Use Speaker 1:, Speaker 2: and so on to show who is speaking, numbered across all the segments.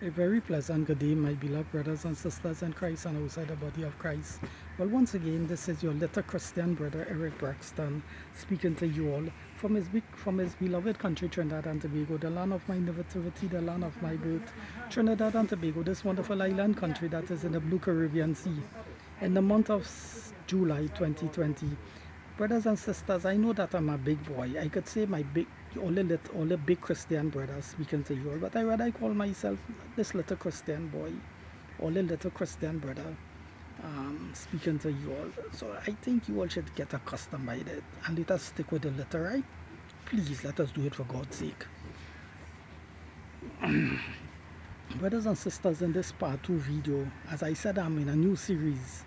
Speaker 1: A very pleasant good day, my beloved brothers and sisters in Christ and outside the body of Christ. Well, once again, this is your little Christian brother Eric Braxton speaking to you all from his beloved country, Trinidad and Tobago, the land of my nativity, the land of my birth, Trinidad and Tobago, this wonderful island country that is in the blue Caribbean Sea. In the month of July 2020, brothers and sisters, I know that I'm a big boy. I could say all the big Christian brothers speaking to you all, but I rather call myself this little Christian boy, or the little Christian brother speaking to you all. So I think you all should get accustomed by that, and let us stick with the letter, right? Please let us do it for God's sake. Brothers and sisters, in this part 2 video, as I said, I'm in a new series.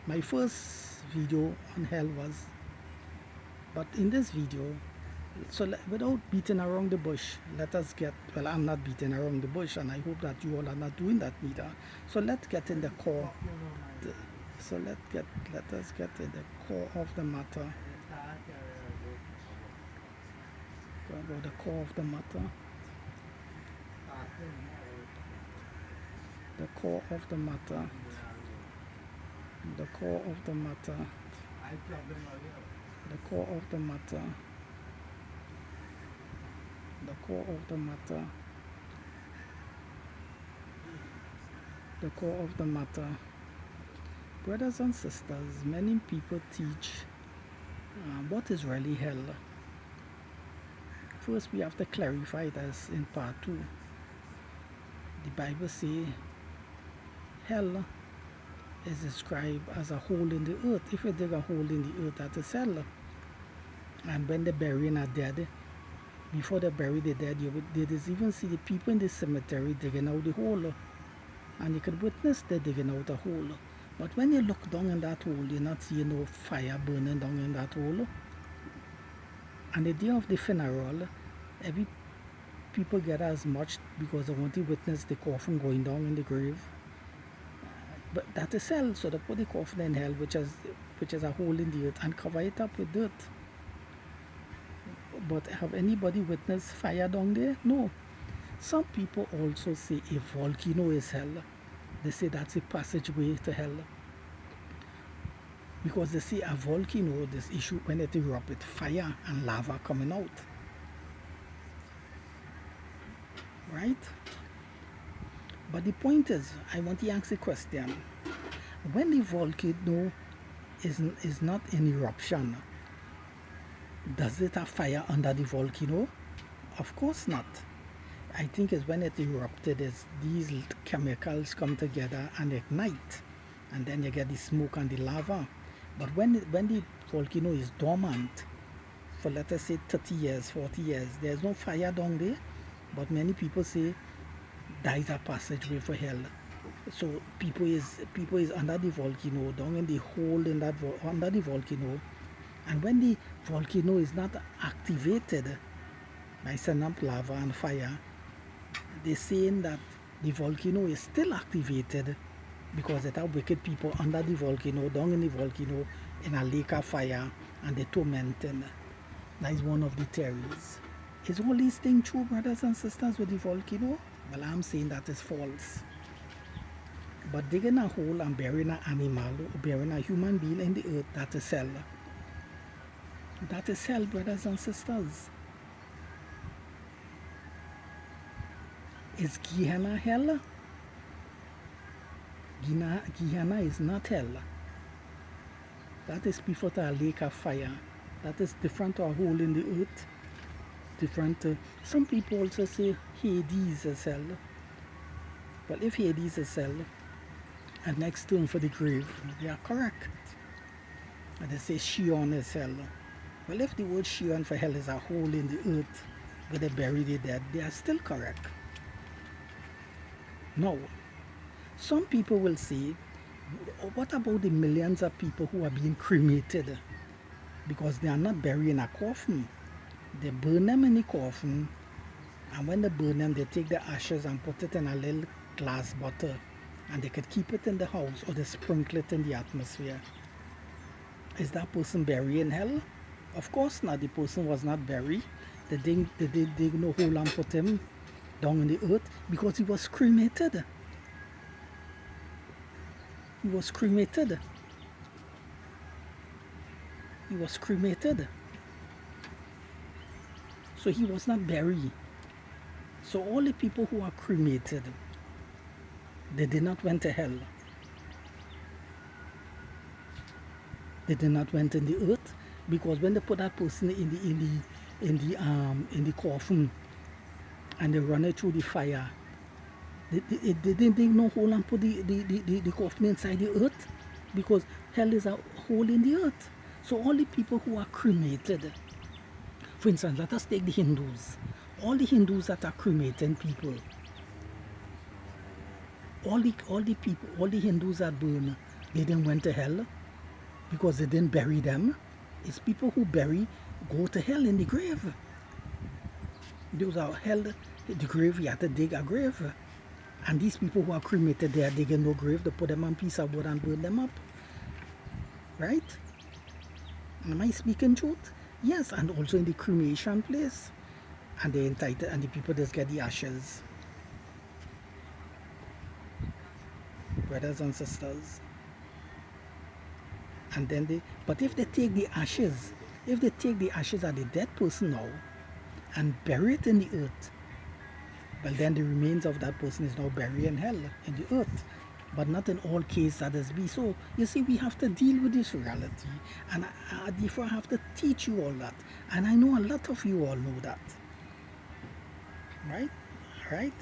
Speaker 1: My first video on hell was, but in this video, so without beating around the bush, let us get, well, I'm not beating around the bush, and I hope that you all are not doing that neither. So let's get in the core. Let us get in the core of the matter. About the core of the matter. The core of the matter. The core of the matter. The core of the matter. The core of the matter. The core of the matter. Brothers and sisters, many people teach what is really hell. First, we have to clarify this in part 2. The Bible says hell is described as a hole in the earth. If you dig a hole in the earth, that is hell. And when the burying are dead, before they bury the dead, they even see the people in the cemetery digging out the hole. And you could witness them digging out a hole. But when you look down in that hole, you're not seeing no fire burning down in that hole. And the day of the funeral, every people get as much because they want to witness the coffin going down in the grave. But that is hell, so they put the coffin in hell, which is a hole in the earth, and cover it up with dirt. But have anybody witnessed fire down there? No. Some people also say a volcano is hell. They say that's a passageway to hell. Because they say a volcano, this issue when it erupts with fire and lava coming out. Right? But the point is, I want to ask a question. When the volcano is not in eruption, does it have fire under the volcano? Of course not. I think it's when it erupted, these chemicals come together and ignite, and then you get the smoke and the lava. But when the volcano is dormant for, let us say, 30 years, 40 years, there's no fire down there, but many people say that is a passageway for hell. So people is under the volcano, down in the hole in that under the volcano, and when the volcano is not activated by sending up lava and fire, they're saying that the volcano is still activated because it have wicked people under the volcano, down in the volcano, in a lake of fire, and they're tormented. That is one of the theories. Is all these things true, brothers and sisters, with the volcano? Well, I'm saying that is false. But digging a hole and burying an animal or burying a human being in the earth, that is hell. That is hell, brothers and sisters. Is Gehenna hell? Gehenna is not hell. That is before a lake of fire. That is different to a hole in the earth. Different. Some people also say Hades is hell. Well, if Hades is hell, a next term for the grave, they are correct. And they say Sheol is hell. Well, if the word Sheol for hell is a hole in the earth where they bury the dead, they are still correct. No. Some people will say, what about the millions of people who are being cremated? Because they are not buried in a coffin. They burn them in the coffin, and when they burn them, they take the ashes and put it in a little glass bottle, and they could keep it in the house or they sprinkle it in the atmosphere. Is that person buried in hell? Of course not. The person was not buried. They dig no hole and put him down in the earth because he was cremated. He was cremated. He was cremated. So he was not buried. So all the people who are cremated, they did not went to hell. They did not went in the earth, because when they put that person in the coffin and they run it through the fire, they didn't dig no hole and put the coffin inside the earth, because hell is a hole in the earth. So all the people who are cremated, for instance, let us take the Hindus. All the Hindus that are cremating people, all the Hindus that burn, they didn't went to hell because they didn't bury them. It's people who bury go to hell in the grave. Those are hell, the grave, you have to dig a grave. And these people who are cremated, they are digging no grave, they put them on piece of wood and burn them up. Right? Am I speaking truth? Yes, and also in the cremation place. And they entitled, and the people just get the ashes. Brothers and sisters. And then but if they take the ashes of the dead person now and bury it in the earth, well, then the remains of that person is now buried in hell, in the earth. But not in all cases that is be so. You see, we have to deal with this reality, and therefore I have to teach you all that. And I know a lot of you all know that. Right?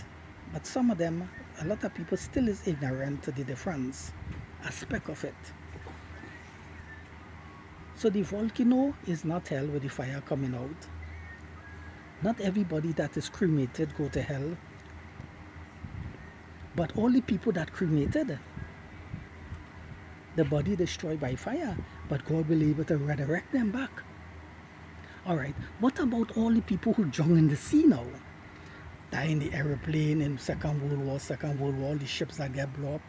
Speaker 1: But some of them, a lot of people still is ignorant to the difference aspect of it. So the volcano is not hell with the fire coming out. Not everybody that is cremated go to hell. But all the people that cremated, the body destroyed by fire, but God will be able to resurrect them back. Alright, what about all the people who drowned in the sea now? Die in the aeroplane in Second World War, the ships that get blown up,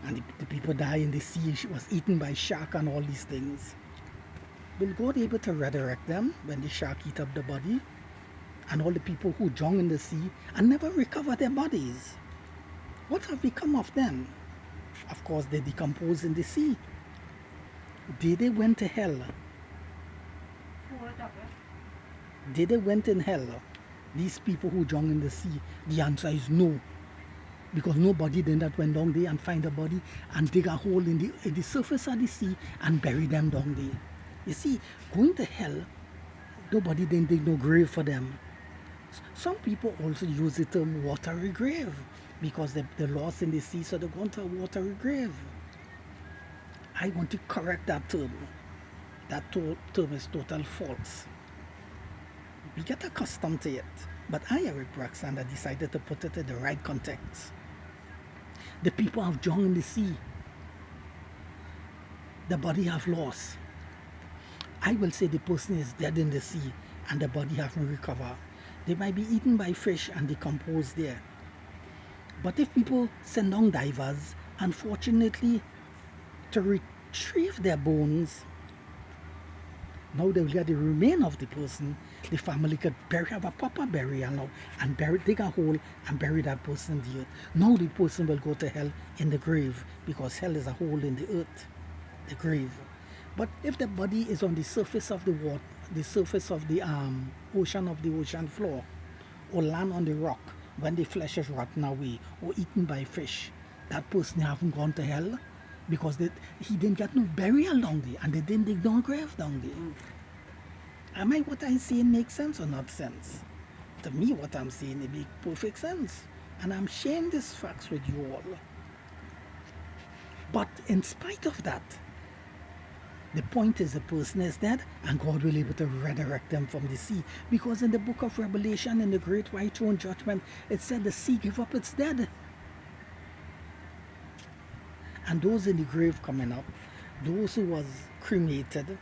Speaker 1: and the people die in the sea, was eaten by shark and all these things. Will God be able to resurrect them when the shark eat up the body? And all the people who drowned in the sea and never recover their bodies, what have become of them? Of course, they decompose in the sea. Did they went to hell? Did they went in hell? These people who drowned in the sea, the answer is no. Because nobody then that went down there and find a body and dig a hole in the surface of the sea and bury them down there. You see, going to hell, nobody then dig no grave for them. Some people also use the term watery grave because they're lost in the sea, so they're going to a watery grave. I want to correct that term. That term is total false. We get accustomed to it. But I, Eric Braxander, decided to put it in the right context. The people have drowned in the sea. The body have lost. I will say the person is dead in the sea and the body haven't recovered. They might be eaten by fish and decomposed there. But if people send down divers, unfortunately, to retrieve their bones, now they will get the remain of the person. The family could have a proper burial now and dig a hole and bury that person in the earth. Now the person will go to hell in the grave, because hell is a hole in the earth, the grave. But if the body is on the surface of the water, the surface of the ocean floor, or land on the rock, when the flesh is rotten away or eaten by fish, that person haven't gone to hell, because he didn't get no burial down there, and they didn't dig no grave down there. Am I what I'm saying make sense or not sense? To me, what I'm saying, it makes perfect sense. And I'm sharing these facts with you all. But in spite of that, the point is the person is dead, and God will be able to resurrect them from the sea. Because in the book of Revelation, in the great white throne judgment, it said the sea gave up its dead. And those in the grave coming up, those who was cremated,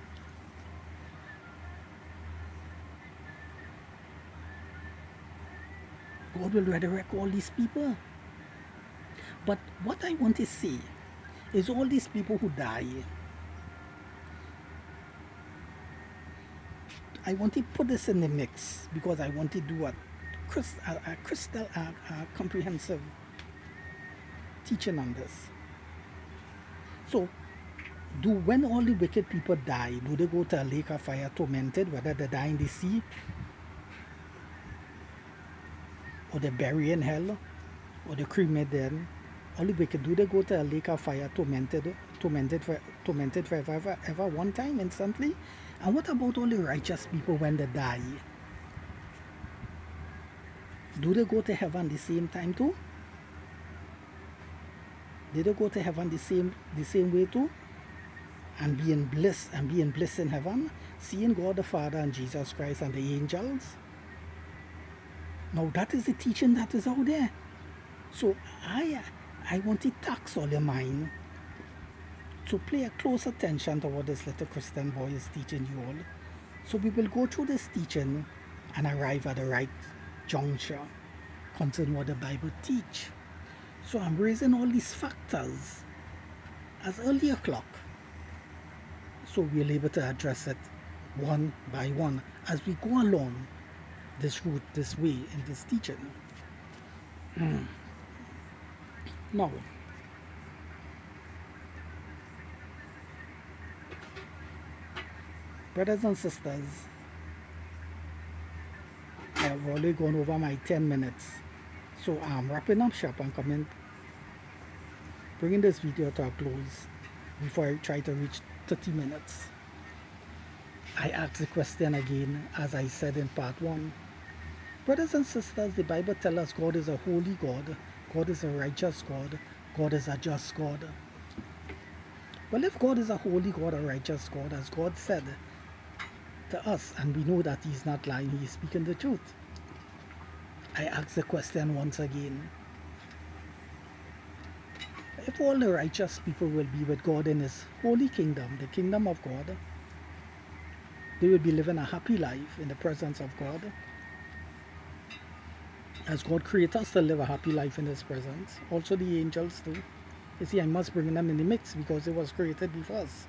Speaker 1: God will resurrect all these people. But what I want to say is all these people who die, I want to put this in the mix, because I want to do crystal comprehensive teaching on this. So, when all the wicked people die, do they go to a lake of fire tormented, whether they die in the sea or they bury in hell or they cremated? All the wicked, do they go to a lake of fire tormented forever, ever, one time, instantly? And what about all the righteous people when they die? Do they go to heaven the same time too? Did they go to heaven the same way too? And be in bliss in heaven, seeing God the Father and Jesus Christ and the angels? Now that is the teaching that is out there. So I want to tax all your mind to pay a close attention to what this little Christian boy is teaching you all. So we will go through this teaching and arrive at the right juncture concerning what the Bible teach. So I'm raising all these factors as early o'clock, so we'll be able to address it one by one as we go along this route, this way, in this teaching. Now, brothers and sisters, I have already gone over my 10 minutes. So I'm wrapping up shop and bringing this video to a close before I try to reach 30 minutes. I ask the question again, as I said in part 1. Brothers and sisters, the Bible tells us God is a holy God, God is a righteous God, God is a just God. Well, if God is a holy God, a righteous God, as God said to us, and we know that He's not lying, He is speaking the truth, I ask the question once again. If all the righteous people will be with God in His holy kingdom, the kingdom of God, they will be living a happy life in the presence of God, as God created us to live a happy life in His presence. Also the angels too. You see, I must bring them in the mix because they was created before us.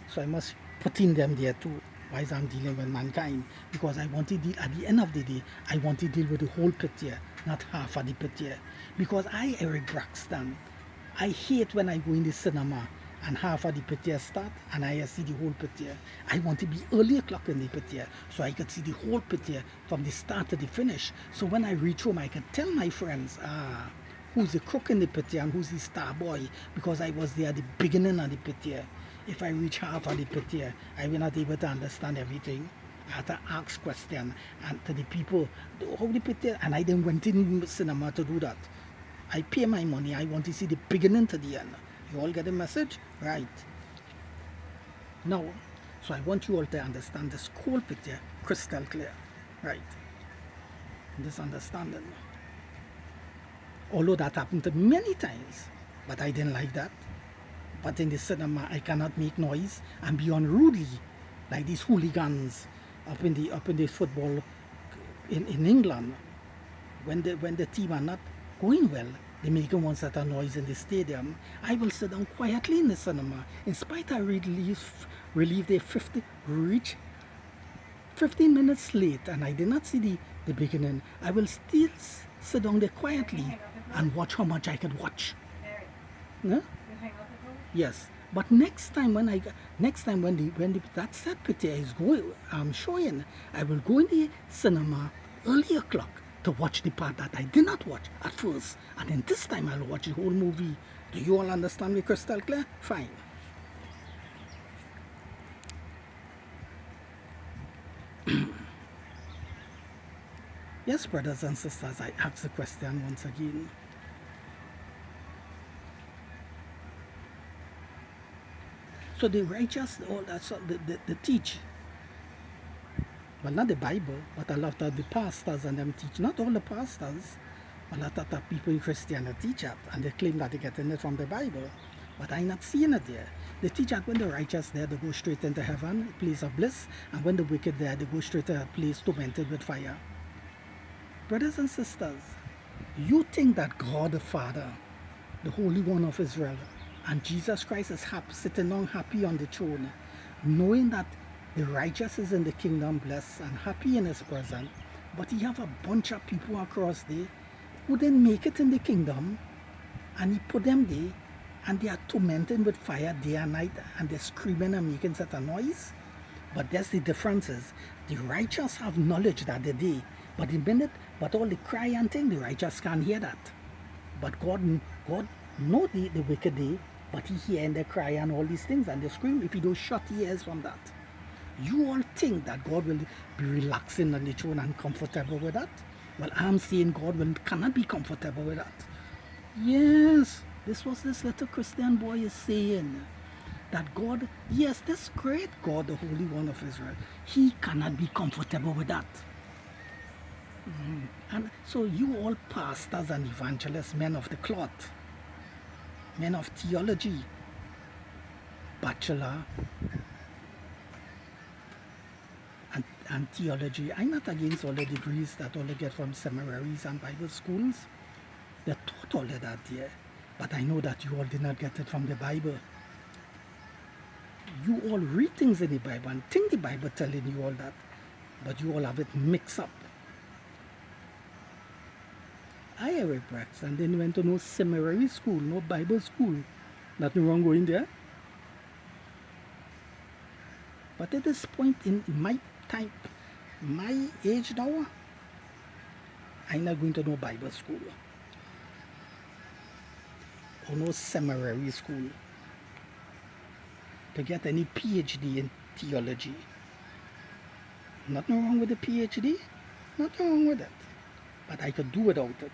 Speaker 1: So I must put in them there too. Why is I'm dealing with mankind? Because I want to deal, at the end of the day, I want to deal with the whole picture, not half of the picture. Because I, Eric Braxton, I hate when I go in the cinema and half of the picture start and I see the whole picture. I want to be early o'clock in the picture so I could see the whole picture from the start to the finish. So when I reach home, I can tell my friends, who's the crook in the picture and who's the star boy, because I was there at the beginning of the picture. If I reach half of the picture, I will not able to understand everything. I had to ask questions and to the people, how the picture, and I then went in the cinema to do that. I pay my money, I want to see the beginning to the end. You all get the message? Right. Now, so I want you all to understand this whole picture crystal clear. Right. This understanding. Although that happened to me many times, but I didn't like that. But in the cinema, I cannot make noise and be unruly like these hooligans up in the football in England. When the team are not going well, they make one set of noise in the stadium. I will sit down quietly in the cinema, in spite I relieve they reach 15 minutes late and I did not see the beginning. I will still sit down there quietly and watch how much I could watch. No? Yes, but next time when that set picture is showing, I will go in the cinema early o'clock to watch the part that I did not watch at first, and then this time I'll watch the whole movie. Do you all understand me crystal clear? Fine. Yes, brothers and sisters, I ask the question once again. So the righteous, all that, so the teach, well, not the Bible, but a lot of the pastors and them teach, not all the pastors, a lot of the people in Christianity teach that, and they claim that they're getting it from the Bible, but I'm not seeing it there. They teach that when the righteous there, they go straight into heaven, a place of bliss, and when the wicked there, they go straight to a place tormented with fire. Brothers and sisters, you think that God the Father, the Holy One of Israel, and Jesus Christ is sitting down happy on the throne, knowing that the righteous is in the kingdom blessed and happy in His presence, But he have a bunch of people across there who didn't make it in the kingdom, and he put them there, and they are tormented with fire day and night, and they're screaming and making such a noise. But that's the difference is the righteous have knowledge that they're there, but all the cry and thing, the righteous can't hear that. But God know the wicked day, but he hear and they cry and all these things and they scream if he don't shut ears from that. You all think that God will be relaxing on the throne and comfortable with that? Well, I'm saying cannot be comfortable with that. Yes, this was this little Christian boy is saying. That God, yes, this great God, the Holy One of Israel, he cannot be comfortable with that. And so you all pastors and evangelists, men of the cloth, men of theology, bachelor and theology. I'm not against all the degrees that all they get from seminaries and Bible schools. They're taught all of that there. But I know that you all did not get it from the Bible. You all read things in the Bible and think the Bible telling you all that, but you all have it mixed up. I Eric Brax, and then went to no seminary school, no Bible school. Nothing wrong going there. But at this point in my time, my age now, I'm not going to no Bible school or no seminary school to get any PhD in theology. Nothing wrong with the PhD, nothing wrong with it. But I could do without it.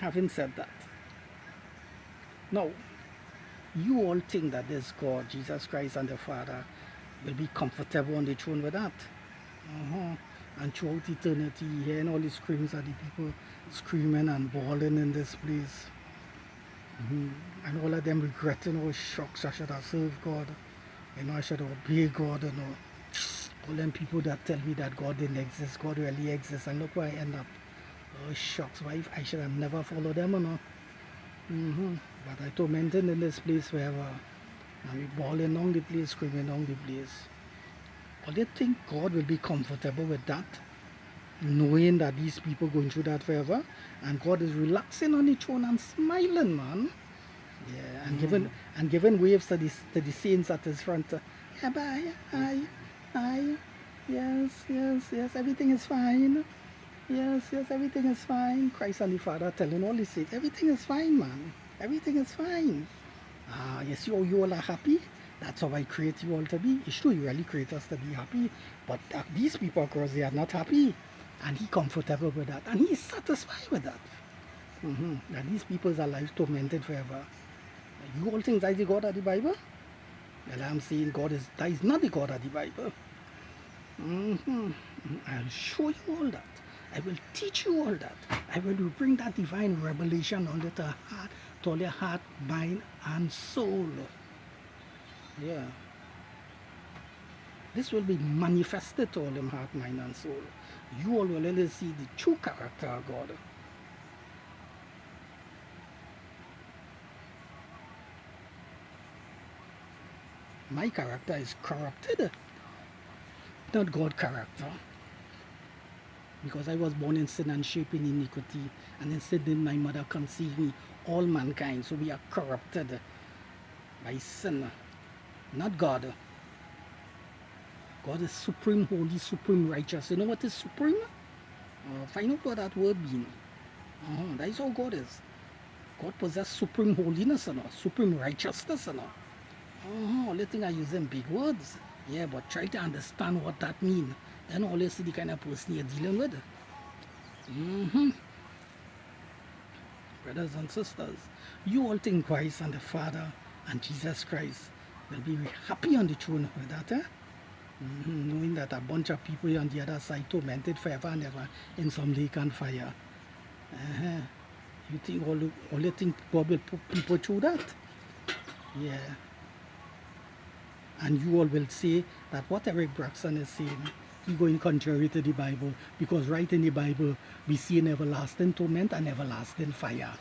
Speaker 1: Having said that, now, you all think that this God, Jesus Christ and the Father, will be comfortable on the throne with that. And throughout eternity, hearing all the screams of the people screaming and bawling in this place. And all of them regretting, oh shucks, I should have served God. I should obey God. All them people that tell me that God didn't exist, God really exists, and look where I end up. Oh shucks, why I should have never followed them, But I tormented in this place forever. And we bawling down the place, screaming down the place. Or they think God will be comfortable with that, knowing that these people going through that forever, and God is relaxing on the throne and smiling, man. Yeah, and giving waves to the saints at his front. Yeah, bye, hi, yes, everything is fine. Yes, everything is fine. Christ and the Father telling all the saints, everything is fine, man. Everything is fine. Yes, you all are happy. That's how I create you all to be. It's true, you really create us to be happy. But these people, of course, they are not happy. And he's comfortable with that. And he's satisfied with that. That these people's lives tormented forever. You all think that's the God of the Bible? Well, I'm saying that is not the God of the Bible. I'll show you all that. I will teach you all that. I will bring that divine revelation onto the heart, to all your heart, mind, and soul. Yeah. This will be manifested to all them heart, mind, and soul. You all will really see the true character of God. My character is corrupted, not God's character. Because I was born in sin and shaped in iniquity, and in sin did my mother conceive me, all mankind. So we are corrupted by sin, not God. God is supreme, holy, supreme, righteous. You know what is supreme? Find out what that word means. That is how God is. God possesses supreme holiness, supreme righteousness. Only thing I use them big words. Yeah, but try to understand what that means. Then always see the kind of person you're dealing with. Brothers and sisters, you all think Christ and the Father and Jesus Christ will be happy on the throne with that, knowing that a bunch of people on the other side tormented forever and ever in some lake and fire. You think only think God will put people through that? Yeah. And you all will say that what Eric Braxton is saying, he going contrary to the Bible, because right in the Bible we see an everlasting torment and everlasting fire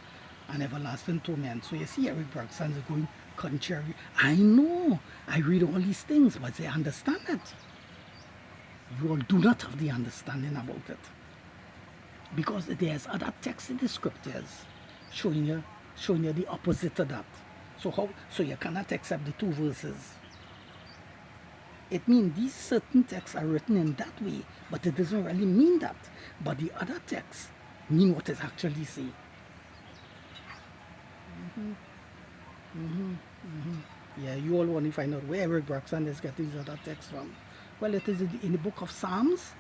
Speaker 1: and everlasting torment. So you see Eric Braxton is going contrary. I know, I read all these things, but they understand it. You all do not have the understanding about it. Because there's other texts in the scriptures showing you the opposite to that. So you cannot accept the two verses. It means these certain texts are written in that way, but it doesn't really mean that. But the other texts mean what it actually say. Yeah, you all want to find out where Eric Braxton is getting these other texts from. Well, it is in the book of Psalms.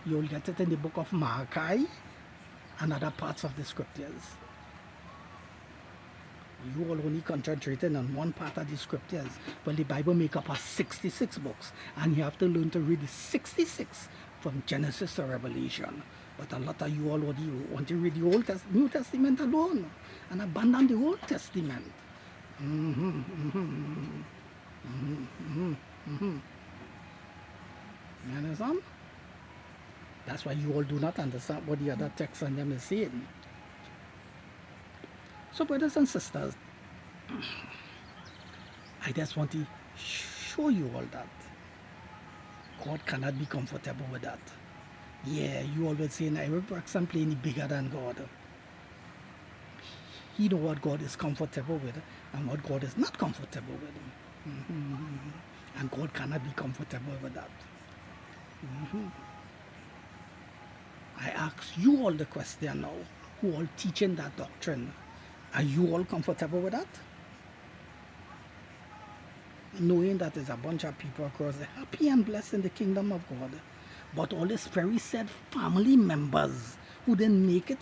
Speaker 1: You'll get it in the book of Malachi and other parts of the scriptures. You all only concentrating on one part of the scriptures. Well, the Bible make up of 66 books, and you have to learn to read the 66 from Genesis to Revelation. But a lot of you all want to read the New Testament alone and abandon the Old Testament. You understand? That's why you all do not understand what the other texts on them is saying. So, brothers and sisters, I just want to show you all that God cannot be comfortable with that. Yeah, you always say, Eric Braxton playing bigger than God. He know what God is comfortable with and what God is not comfortable with. And God cannot be comfortable with that. I ask you all the question now, who all teaching that doctrine. Are you all comfortable with that? Knowing that there's a bunch of people across the happy and blessed in the kingdom of God, but all these very said family members who didn't make it